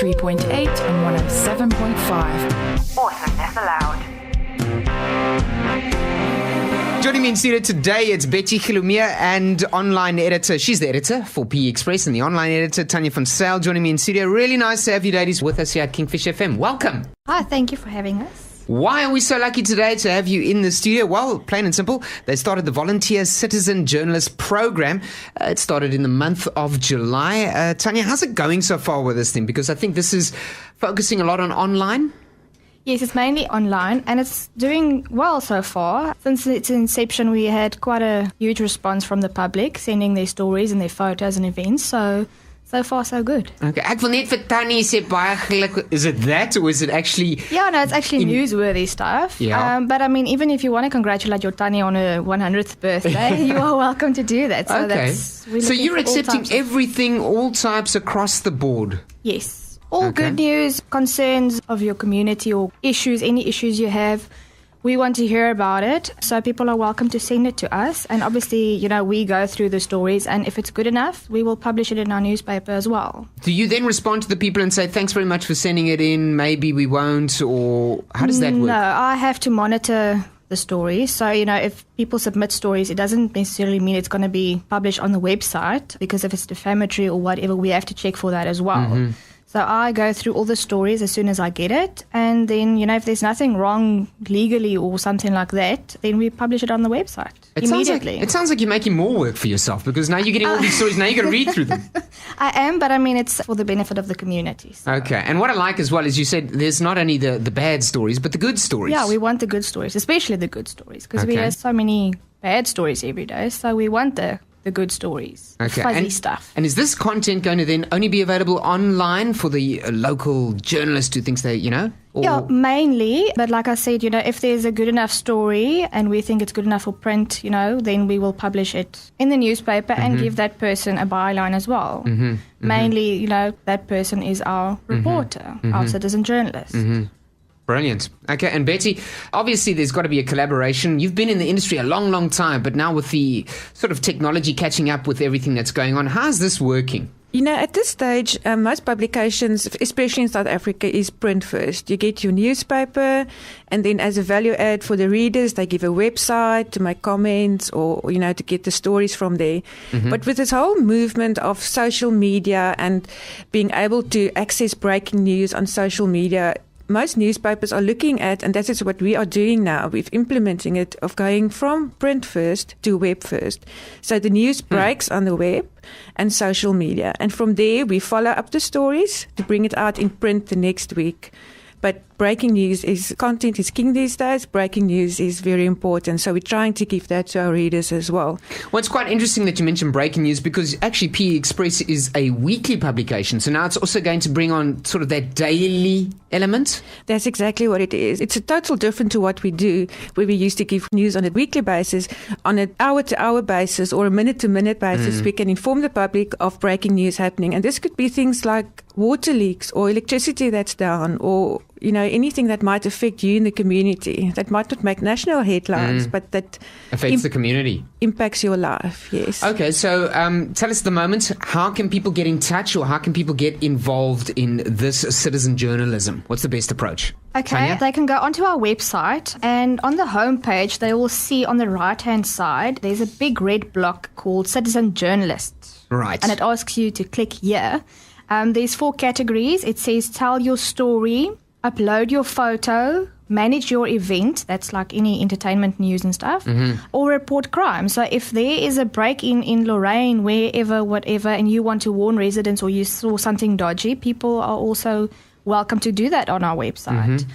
103.8 and 107.5. Awesomeness allowed. Joining me in studio today, it's Betty Gilumea and online editor. She's the editor for PE Express and the online editor, Tanya van Zyl, joining me in studio. Really nice to have you ladies with us here at Kingfisher FM. Welcome. Hi, thank you for having us. Why are we so lucky today to have you in the studio? Well, plain and simple, they started the Volunteer Citizen Journalist Program. It started in the month of July. Tanya, how's it going so far with this thing? Because I think this is focusing a lot on online. Yes, it's mainly online and it's doing well so far. Since its inception, we had quite a huge response from the public, sending their stories and their photos and events. So far, so good. Okay, ek wil net vir Tannie sê baie geluk. Is it that or is it actually... Yeah, no, it's actually newsworthy stuff. Yeah. But I mean, even if you want to congratulate your Tannie on her 100th birthday, you are welcome to do that. So okay. So you're accepting everything, all types across the board? Yes. All good news, concerns of your community or issues, any issues you have. We want to hear about it, so people are welcome to send it to us. And obviously, you know, we go through the stories, and if it's good enough, we will publish it in our newspaper as well. Do you then respond to the people and say, thanks very much for sending it in, maybe we won't, or how does that work? No, I have to monitor the story. So, you know, if people submit stories, it doesn't necessarily mean it's going to be published on the website, because if it's defamatory or whatever, we have to check for that as well. Mm-hmm. So I go through all the stories as soon as I get it. And then, you know, if there's nothing wrong legally or something like that, then we publish it on the website immediately. It sounds like you're making more work for yourself, because now you're getting all these stories. Now you've got to read through them. I am, but I mean, it's for the benefit of the community. So. Okay. And what I like as well is you said there's not only the bad stories, but the good stories. Yeah, we want the good stories, especially the good stories, because we have so many bad stories every day. So we want the good stories, fuzzy stuff. And is this content going to then only be available online for the local journalist who thinks they, you know? Or? Yeah, mainly. But like I said, you know, if there's a good enough story and we think it's good enough for print, you know, then we will publish it in the newspaper and give that person a byline as well. Mm-hmm. Mainly, you know, that person is our reporter, our citizen journalist. Mm-hmm. Brilliant. Okay, and Betty, obviously there's got to be a collaboration. You've been in the industry a long, long time, but now with the sort of technology catching up with everything that's going on, how's this working? You know, at this stage, most publications, especially in South Africa, is print first. You get your newspaper, and then as a value add for the readers, they give a website to make comments or, you know, to get the stories from there. Mm-hmm. But with this whole movement of social media and being able to access breaking news on social media, most newspapers are looking at, and that is what we are doing now, we're implementing it, of going from print first to web first. So the news breaks on the web and social media. And from there, we follow up the stories to bring it out in print the next week. But breaking news content is king these days. Breaking news is very important. So we're trying to give that to our readers as well. Well, it's quite interesting that you mentioned breaking news, because actually PE Express is a weekly publication. So now it's also going to bring on sort of that daily element. That's exactly what it is. It's a total different to what we do, where we used to give news on a weekly basis. On an hour-to-hour basis or a minute-to-minute basis, we can inform the public of breaking news happening. And this could be things like water leaks or electricity that's down, or, you know, anything that might affect you in the community that might not make national headlines, but that affects the community, impacts your life. Yes. Okay, so tell us at the moment, how can people get in touch, or how can people get involved in this citizen journalism? What's the best approach? Okay, Tanya? They can go onto our website, and on the homepage they will see on the right hand side there's a big red block called Citizen Journalists. Right. And it asks you to click here. There's 4 categories. It says tell your story, upload your photo, manage your event, that's like any entertainment news and stuff, or report crime. So if there is a break-in in Lorraine, wherever, whatever, and you want to warn residents or you saw something dodgy, people are also welcome to do that on our website.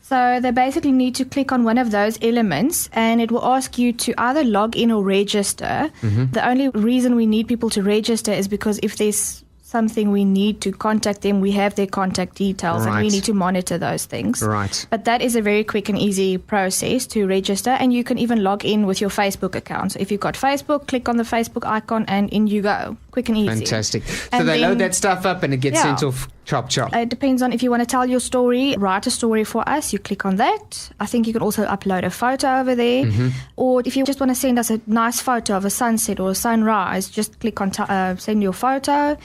So they basically need to click on one of those elements, and it will ask you to either log in or register. The only reason we need people to register is because if there's something we need to contact them, we have their contact details, and we need to monitor those things. Right. But that is a very quick and easy process to register, and you can even log in with your Facebook account. So if you've got Facebook, click on the Facebook icon and in you go. Quick and easy. Fantastic. So and they then load that stuff up and it gets sent off chop. It depends on if you want to tell your story, write a story for us, you click on that. I think you can also upload a photo over there. Or if you just want to send us a nice photo of a sunset or a sunrise, just click on send your photo.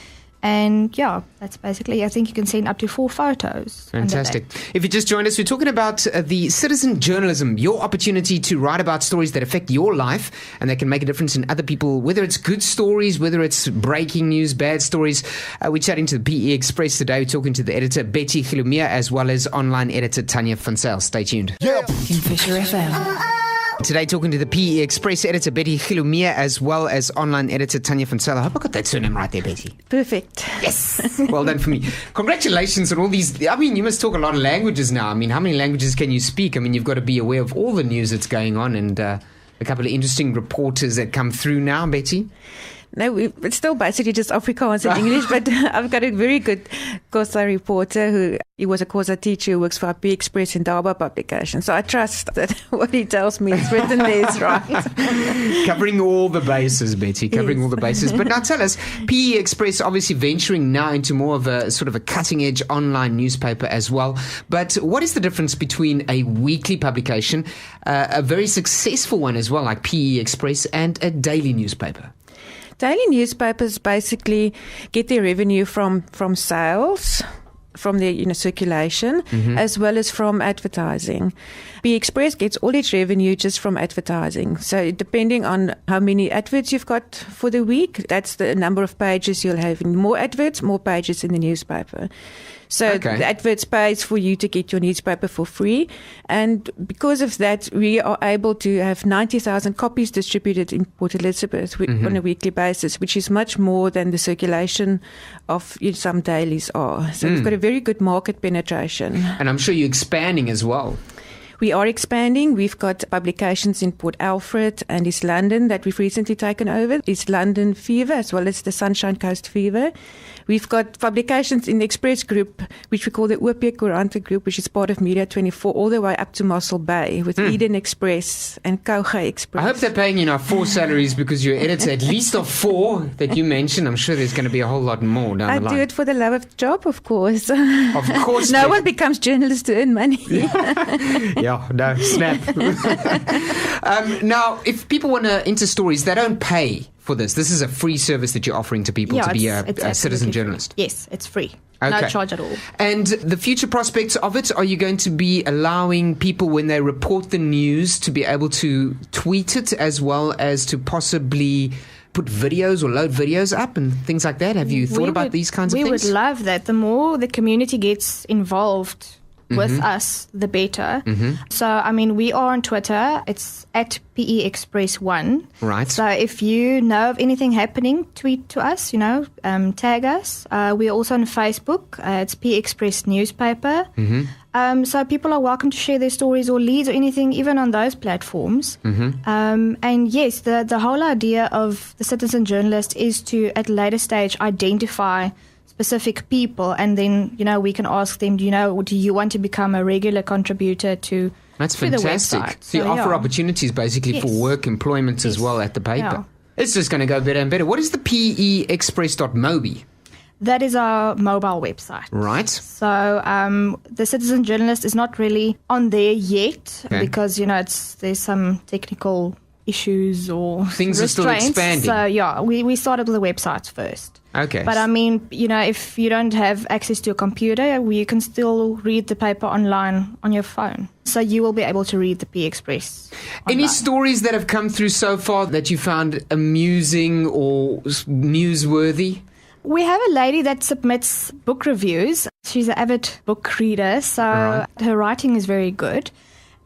And yeah, that's basically, I think you can send up to 4 photos. Fantastic. If you just joined us, we're talking about the citizen journalism, your opportunity to write about stories that affect your life and that can make a difference in other people, whether it's good stories, whether it's breaking news, bad stories. We're chatting to the PE Express today. We're talking to the editor, Betty Gilumea, as well as online editor, Tanya van Zyl. Stay tuned. Kingfisher FM. Today, talking to the PE Express editor, Betty Gilumea, as well as online editor, Tanya van Zyl. I hope I got that surname right there, Betty. Perfect. Yes. Well done for me. Congratulations on all these. I mean, you must talk a lot of languages now. I mean, how many languages can you speak? I mean, you've got to be aware of all the news that's going on and a couple of interesting reporters that come through now, Betty. No, it's still basically just Afrikaans and English, but I've got a very good Xhosa reporter he was a Xhosa teacher who works for PE Express in Daba publication. So I trust that what he tells me is written there is right. Covering all the bases, Betty, covering all the bases. But now tell us, PE Express obviously venturing now into more of a sort of a cutting-edge online newspaper as well. But what is the difference between a weekly publication, a very successful one as well, like PE Express, and a daily newspaper? Daily newspapers basically get their revenue from sales, from their circulation, as well as from advertising. PE Express gets all its revenue just from advertising. So depending on how many adverts you've got for the week, that's the number of pages you'll have. More adverts, more pages in the newspaper. So the adverts pays for you to get your newspaper for free. And because of that, we are able to have 90,000 copies distributed in Port Elizabeth on a weekly basis, which is much more than the circulation of some dailies are. So we've got a very good market penetration. And I'm sure you're expanding as well. We are expanding. We've got publications in Port Alfred and East London that we've recently taken over. East London Fever as well as the Sunshine Coast Fever. We've got publications in the Express Group, which we call the OP Courante Group, which is part of Media 24, all the way up to Mossel Bay with Eden Express and Kouga Express. I hope they're paying you now 4 salaries because you're editor at least of 4 that you mentioned. I'm sure there's going to be a whole lot more down the line. I do it for the love of the job, of course. Of course. No one becomes journalist to earn money. Yeah, no, snap. Now, if people want to enter stories, they don't pay for this. This is a free service that you're offering to people to be a citizen journalist. Yes, it's free. Okay. No charge at all. And the future prospects of it, are you going to be allowing people when they report the news to be able to tweet it as well as to possibly put videos or load videos up and things like that? Have you thought about these kinds of things? We would love that. The more the community gets involved with us, the better. So, I mean, we are on Twitter. It's at PE Express 1. Right. So if you know of anything happening, tweet to us, tag us. We're also on Facebook. It's PE Express Newspaper. So people are welcome to share their stories or leads or anything, even on those platforms. And yes, the whole idea of the citizen journalist is to, at a later stage, identify specific people, and then we can ask them, do you want to become a regular contributor to That's to fantastic. the website? So you offer opportunities basically for work employment as well at the paper. Yeah. It's just going to go better and better. What is the PEexpress.mobi? That is our mobile website. Right. So the citizen journalist is not really on there yet because there's some technical issues or things are still restraints. expanding. So we started with the websites first. Okay. But I mean, if you don't have access to a computer, you can still read the paper online on your phone. So you will be able to read the PE Express online. Any stories that have come through so far that you found amusing or newsworthy? We have a lady that submits book reviews. She's an avid book reader, so her writing is very good.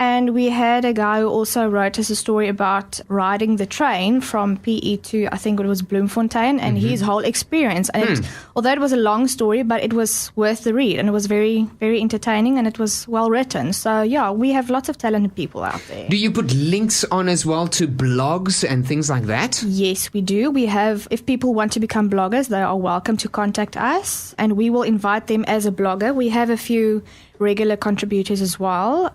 And we had a guy who also wrote us a story about riding the train from PE to, I think it was Bloemfontein, and his whole experience. And although it was a long story, but it was worth the read, and it was very, very entertaining, and it was well written. So, we have lots of talented people out there. Do you put links on as well to blogs and things like that? Yes, we do. We have, if people want to become bloggers, they are welcome to contact us, and we will invite them as a blogger. We have a few regular contributors as well,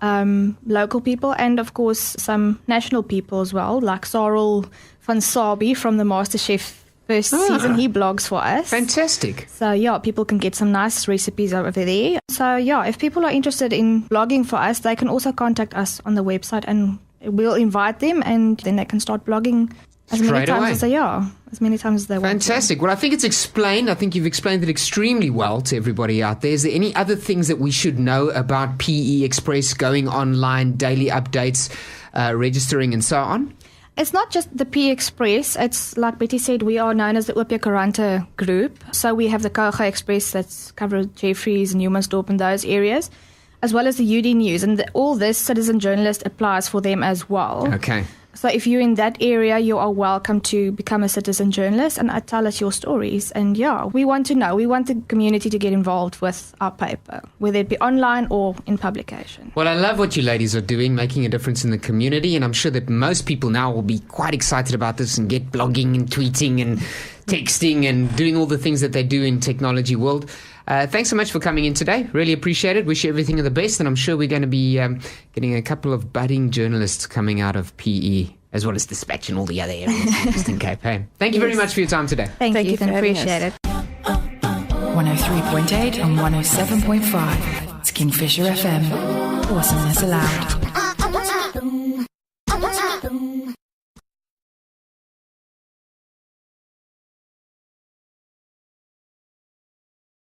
local people, and of course some national people as well, like Sarel van Sabi from the MasterChef first season. He blogs for us. Fantastic. So people can get some nice recipes over there. So if people are interested in blogging for us, they can also contact us on the website, and we'll invite them, and then they can start blogging As many Straight times away. as they are. As many times as they want. Fantastic. Well, I think it's explained. I think you've explained it extremely well to everybody out there. Is there any other things that we should know about PE Express, going online, daily updates, registering and so on? It's not just the P Express. It's like Betty said, we are known as the Opia Karante group. So we have the Koga Express that's covered Jeffreys, Newmansdorp and those areas, as well as the UD News. And all this citizen journalist applies for them as well. Okay. So if you're in that area, you are welcome to become a citizen journalist and tell us your stories. And yeah, we want to know. We want the community to get involved with our paper, whether it be online or in publication. Well, I love what you ladies are doing, making a difference in the community, and I'm sure that most people now will be quite excited about this and get blogging and tweeting and texting and doing all the things that they do in technology world. Thanks so much for coming in today. Really appreciate it. Wish you everything of the best, and I'm sure we're going to be getting a couple of budding journalists coming out of PE, as well as Dispatch and all the other areas in Eastern Cape. Hey, thank you very much for your time today. Thank you, for having appreciate us. it. 103.8 and 107.5. It's Kingfisher FM. Awesomeness allowed.